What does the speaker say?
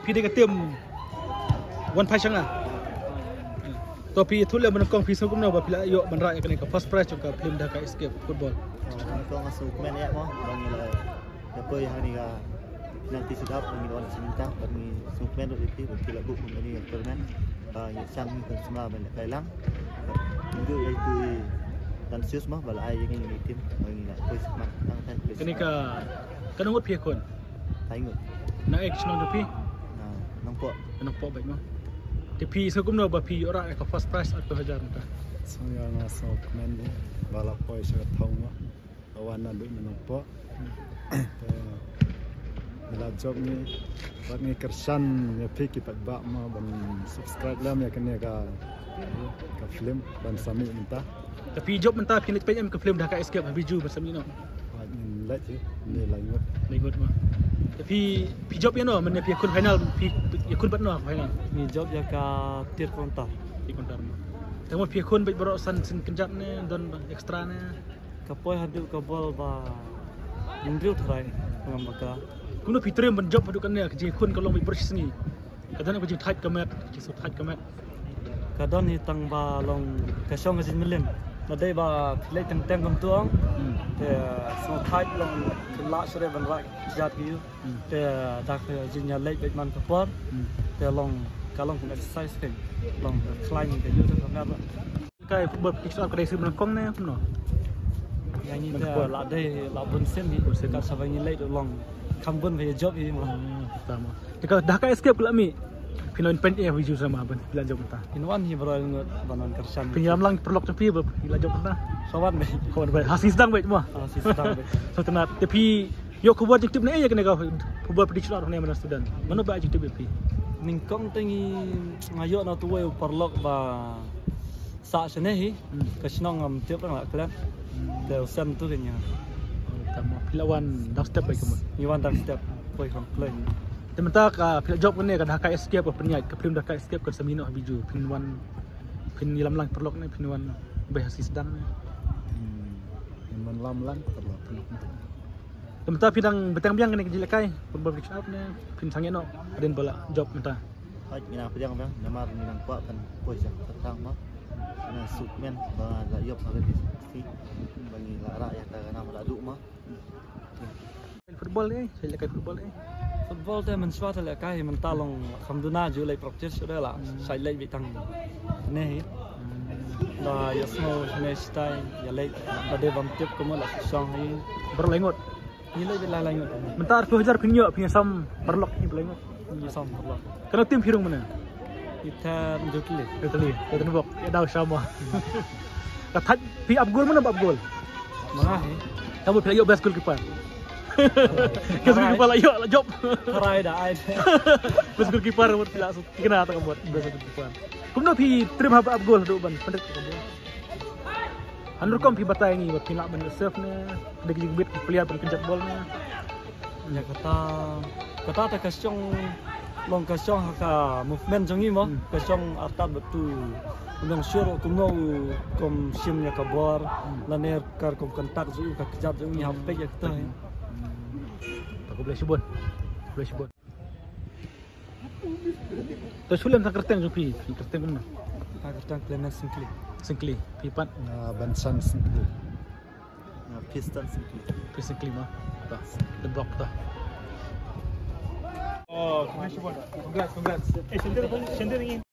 พี่ได้กระเทียมวันพายช่างอ่ะตัวพี่ทุเรศมันกองพี่สกุลเนาะแบบพี่ละโยมันไรกันนี่กับ first prize juga film Dhaka Escape football kau masuk main ya mau bang nilai apa yang hari ga nanti sudah bang nilai cinta bang masuk main itu bagi lagu ini permen yang sang kan semua banyak kailang itu yaitu dan sius mah balai yang ini tim bang nilai kau semak tangan kini ka kanungut pihak kon tengok nak action on tapi nampak baik mah tapi sekup dah bapi orang yang first prize atau hajar muka saya masuk main ni balap poi saya tahu mah awan ada nampak bila job ni buat ni kersan ya pergi pat bak mah dan subscribe lah ya kena ke film dan sami minta tapi job mentah pilih PM ke film Dhaka Escape habiju bersama ni no like je ni langut mah tapi job ya no mana pi kun final pi kun bat no final ni job ya ka tir kontar pi kontar mah tengok pi kun baik berok san kenjat ni don extra ni kapoi hadu ka bol ba mendriu trai ngam maka kuno fitur yang job hadu kan ni ke kun kalau baik bersih ni kadang aku jadi tight kamet kisah tight kamet kadang ni tang ba long ka song ka million na dai ba play teng teng kam tuang te so tight long la sore ban rai jat view te dak jinya late bit man kapor te long kalong kun exercise thing long climbing the user from that kai football pitch up kedai sebelum kong ni no yang ni te la dai la bun sen ni ka savai ni late long kambun be job ni mo sama dekat Dhaka Escape pula mi Pinoin pen ya viju sama ban bilang job entah inwan hi bro ngot banon kersan pinjam lang perlok tapi bilang job entah kawan be kawan baik hasil sedang baik semua hasil sedang be so tenat tapi yo ku buat aktif ni ya kena kau football prediction orang ni mana student mana baik aktif tapi ningkong tengi ngayo na tuwe perlok ba sa sene hi kasnong am tiap lang klan te usan tu nya tama pilawan dak step baik kamu iwan dak step poi kong play sementara ka pilot job ni ka Dhaka Escape apa penyai ke film Dhaka Escape kan semino habiju pinwan pin lam lang perlok ni pinwan baik hasil sedang ni man lam lang perlok sementara pidang betang biang kena kejilakai football pitch up ni pin sangeno aden bola job mentah hai mina pedang bang namar minang kuat kan poi sak terang mah na sukmen ba la yop ha di bagi la rakyat ka nama la du mah football ni saya lekai football ni football te man swat le kai man talong khamduna ju le practice sudah la sai le bitang nei da yasmo ne style ya le pada bam tip ko la song hi berlengot ni le la lengot mentar 2000 pinyo punya sam berlok ni berlengot ni som perlo kena tim hirung mana kita ndutli kita bok ya dah sama kata pi up goal mana up goal mana hi kamu pilih yo best goalkeeper Kesukaan kiper lah, yuk lah job. Try dah, I. Kesukaan kiper buat tidak kena atau buat kesukaan kiper. Kamu nak pi terima apa gol tu ban, pendek kamu. Handur kau pi batai ni buat pinak ban serve ni, degi bit player ban kencet bola ni. Ya kata tak kasong long kasong haka movement jongi mo, kasong atat betul. Unang sure kumno kom simnya kabar, laner kar kom kontak zu ka kejap jongi hape ya kita. Aku boleh sebut. Tersulam tak kerteng jupi, kerteng mana? Tak kerteng Clement Singkli, pipat. Bansan singkli. Piston Singkli mah. Tak, the block tak. Oh, congrats. Congrats. Sender ni.